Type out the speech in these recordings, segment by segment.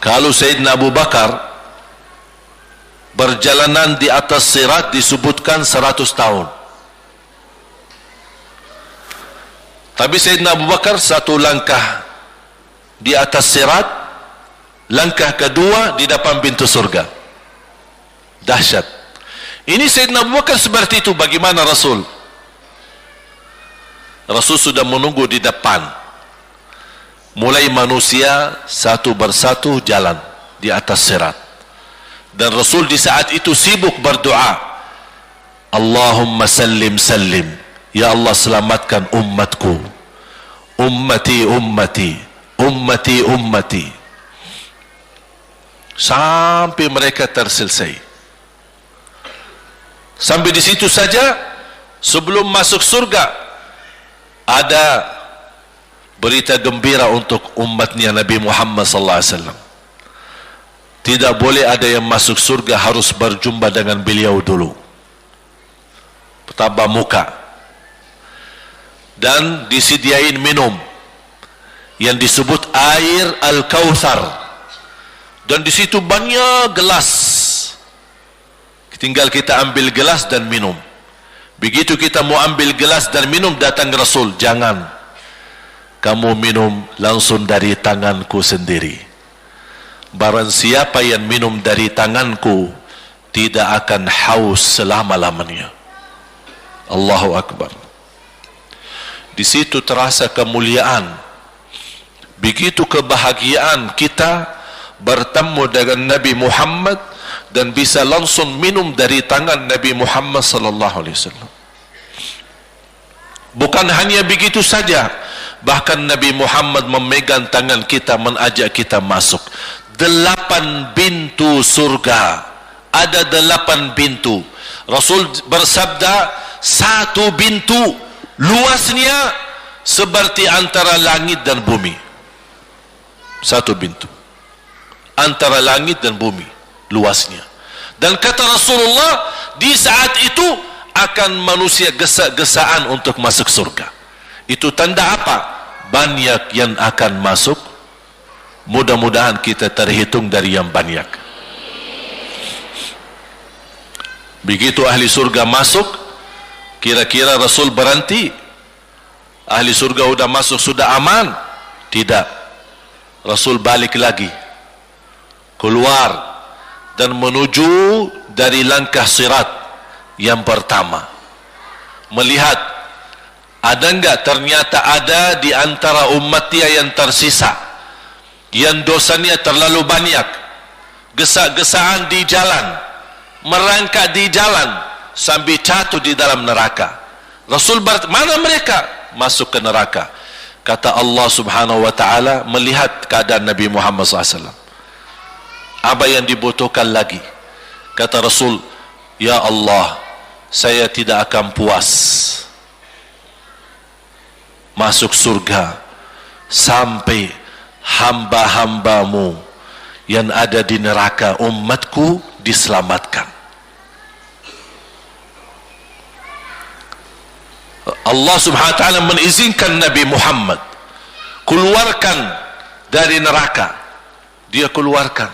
Kalau Sayyidina Abu Bakar berjalanan di atas sirat disebutkan 100 tahun. Tapi Sayyidina Abu Bakar satu langkah di atas sirat, langkah kedua di depan pintu surga. Dahsyat. Ini Sayyidina Abu Bakar seperti itu. Bagaimana Rasul? Rasul sudah menunggu di depan. Mulai manusia satu persatu jalan di atas sirat. Dan Rasul di saat itu sibuk berdoa, Allahumma sallim sallim, ya Allah selamatkan umatku, ummati ummati, ummati ummati, sampai mereka terselesai. Sampai di situ saja. Sebelum masuk surga ada berita gembira untuk umatnya Nabi Muhammad sallallahu alaihi wasallam. Tidak boleh ada yang masuk surga, harus berjumpa dengan beliau dulu, tatap muka, dan disediain minum yang disebut air Al-Kautsar, dan di situ banyak gelas. Tinggal kita ambil gelas dan minum. Begitu kita mau ambil gelas dan minum, datang Rasul, jangan kamu minum langsung dari tanganku sendiri. Barang siapa yang minum dari tanganku tidak akan haus selama-lamanya. Allahu Akbar. Di situ terasa kemuliaan. Begitu kebahagiaan kita bertemu dengan Nabi Muhammad dan bisa langsung minum dari tangan Nabi Muhammad sallallahu alaihi wasallam. Bukan hanya begitu saja, bahkan Nabi Muhammad memegang tangan kita, mengajak kita masuk 8 pintu surga. Ada 8 pintu. Rasul bersabda, satu pintu luasnya seperti antara langit dan bumi. Satu pintu antara langit dan bumi luasnya. Dan kata Rasulullah, di saat itu akan manusia gesa-gesaan untuk masuk surga. Itu tanda apa? Banyak yang akan masuk. Mudah-mudahan kita terhitung dari yang banyak. Begitu ahli surga masuk, kira-kira Rasul berhenti? Ahli surga sudah masuk, sudah aman? Tidak. Rasul balik lagi, keluar dan menuju dari langkah sirat yang pertama, melihat ada enggak ternyata ada di antara umatnya yang tersisa, yang dosanya terlalu banyak, gesa-gesaan di jalan, merangkak di jalan sampai jatuh di dalam neraka. Rasul mana mereka? Masuk ke neraka. Kata Allah subhanahu wa ta'ala, melihat keadaan Nabi Muhammad SAW, apa yang dibutuhkan lagi? Kata Rasul, ya Allah, saya tidak akan puas masuk surga sampai hamba-hambamu yang ada di neraka, umatku, diselamatkan. Allah subhanahu wa ta'ala mengizinkan Nabi Muhammad keluarkan dari neraka. Dia keluarkan.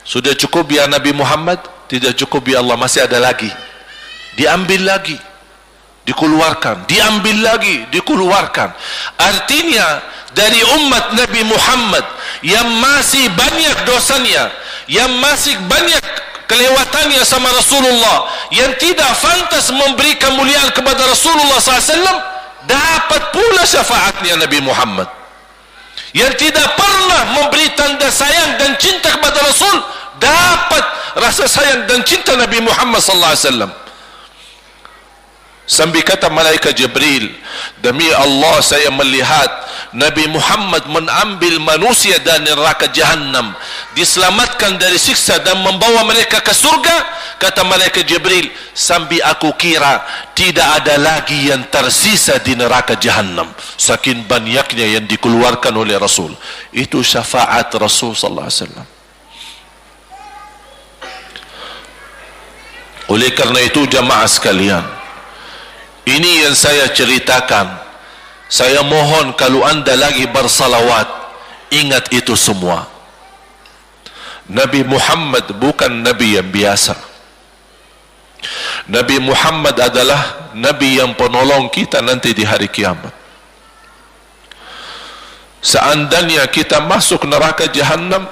Sudah cukup ya Nabi Muhammad? Tidak cukup ya Allah, masih ada lagi. Diambil lagi, dikeluarkan, diambil lagi, dikeluarkan. Artinya dari umat Nabi Muhammad yang masih banyak dosanya, yang masih banyak kelewatannya sama Rasulullah, yang tidak pantas memberi kemuliaan kepada Rasulullah SAW, dapat pula syafaatnya Nabi Muhammad. Yang tidak pernah memberi tanda sayang dan cinta kepada Rasul, dapat rasa sayang dan cinta Nabi Muhammad SAW. Sambil kata malaikat Jibril, demi Allah saya melihat Nabi Muhammad mengambil manusia dari neraka Jahannam, diselamatkan dari siksa dan membawa mereka ke surga. Kata malaikat Jibril, sambil aku kira tidak ada lagi yang tersisa di neraka Jahannam, saking banyaknya yang dikeluarkan oleh Rasul. Itu syafaat Rasul sallallahu alaihi wasallam. Oleh karena itu jamaah sekalian, ini yang saya ceritakan. Saya mohon kalau anda lagi bersalawat, ingat itu semua. Nabi Muhammad bukan Nabi yang biasa. Nabi Muhammad adalah Nabi yang penolong kita nanti di hari kiamat. Seandainya kita masuk neraka Jahannam,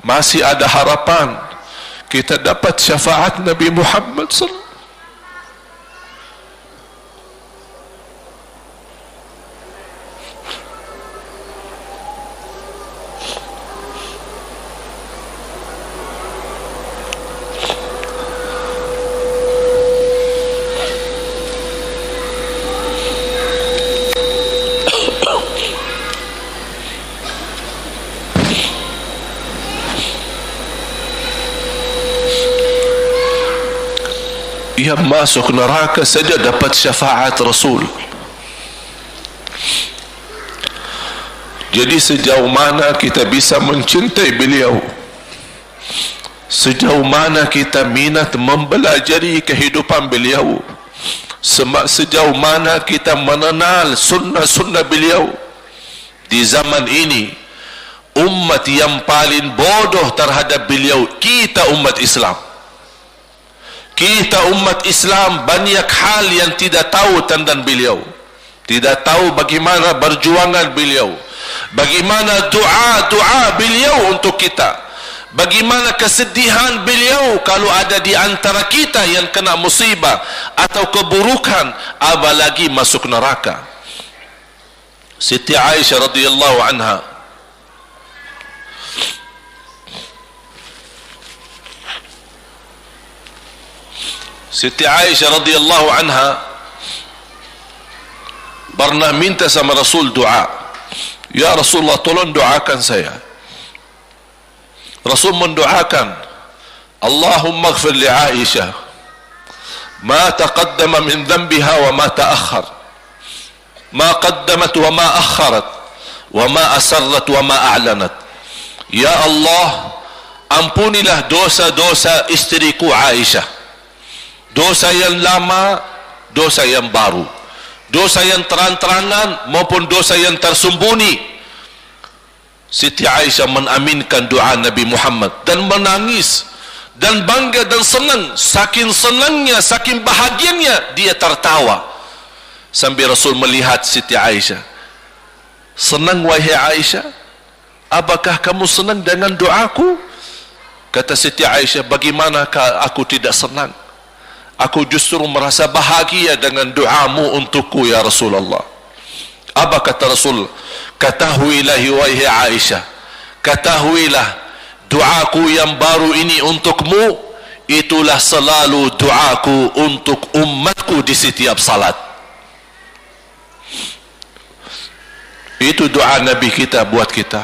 masih ada harapan kita dapat syafaat Nabi Muhammad sallallahu. Ia masuk neraka saja dapat syafaat Rasul. Jadi sejauh mana kita bisa mencintai beliau, sejauh mana kita minat mempelajari kehidupan beliau, sejauh mana kita mengenal sunnah-sunnah beliau. Di zaman ini, umat yang paling bodoh terhadap beliau kita umat Islam. Kita umat Islam banyak hal yang tidak tahu tentang beliau, tidak tahu bagaimana perjuangan beliau, bagaimana doa beliau untuk kita, bagaimana kesedihan beliau kalau ada di antara kita yang kena musibah atau keburukan, apalagi masuk neraka. Siti Aisyah radhiyallahu anha, Siti Aisyah radhiyallahu anha pernah minta sama Rasul doa. Ya Rasulullah, tolong doakan saya. Rasul mendoakan, Allahumma ighfir li Aisyah ma taqaddama min dhanbiha wa ma ta'akhkhar, ma qaddamat wa ma akharat, wa ma asarrat wa ma a'lanat. Ya Allah, ampunilah dosa-dosa istriku Aisyah, dosa yang lama, dosa yang baru, dosa yang terang-terangan maupun dosa yang tersembunyi. Siti Aisyah mengaminkan doa Nabi Muhammad dan menangis dan bangga dan senang. Saking senangnya, saking bahagianya, dia tertawa sambil Rasul melihat Siti Aisyah. Senang wahai Aisyah? Apakah kamu senang dengan doaku? Kata Siti Aisyah, bagaimanakah aku tidak senang? Aku justru merasa bahagia dengan doamu untukku ya Rasulullah. Apa kata Rasul? Ketahuilah wahai Aisyah, ketahuilah doaku yang baru ini untukmu, itulah selalu doaku untuk umatku di setiap salat. Itu doa Nabi kita buat kita.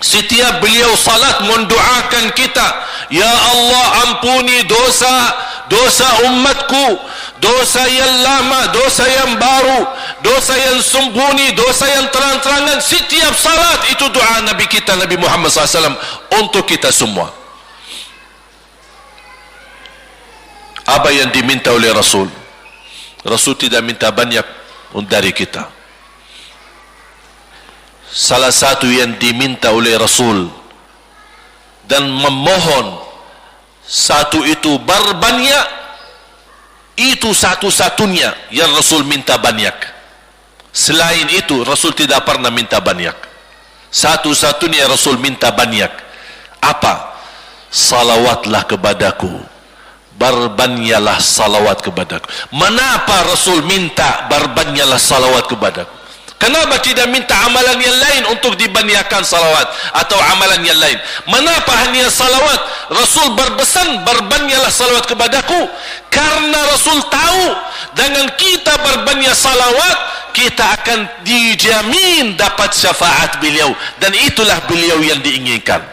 Setiap beliau salat mendoakan kita, ya Allah, ampuni dosa umatku, dosa yang lama, dosa yang baru, dosa yang sembunyi, dosa yang terang-terangan. Setiap salat itu doa Nabi kita, Nabi Muhammad SAW untuk kita semua. Apa yang diminta oleh Rasul? Rasul tidak minta banyak dari kita. Salah satu yang diminta oleh Rasul dan memohon, satu itu berbanyak, itu satu-satunya yang Rasul minta banyak. Selain itu Rasul tidak pernah minta banyak. Satu-satunya Rasul minta banyak. Apa? Salawatlah kepadaku, berbanyaklah salawat kepadaku. Mengapa Rasul minta berbanyaklah salawat kepadaku? Kenapa tidak minta amalan yang lain untuk dibanyakkan salawat atau amalan yang lain? Mengapa hanya salawat? Rasul berpesan berbanyaklah salawat kepadaku, karena Rasul tahu dengan kita berbanyak salawat kita akan dijamin dapat syafaat beliau, dan itulah beliau yang diinginkan.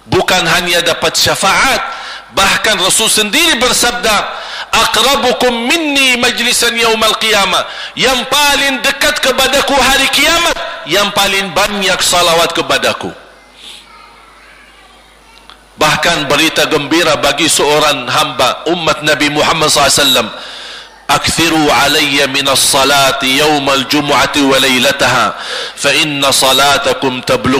Bukan hanya dapat syafaat, bahkan Rasul sendiri bersabda, aqrabukum minni majlisan yaumal qiyamah, yang paling dekat kepadaku hari kiamat, yang paling banyak salawat kepadaku. Bahkan berita gembira bagi seorang hamba umat Nabi Muhammad SAW, akthiru alayya minas salati yaumal jumu'ati wa laylataha fa inna salatakum tablugh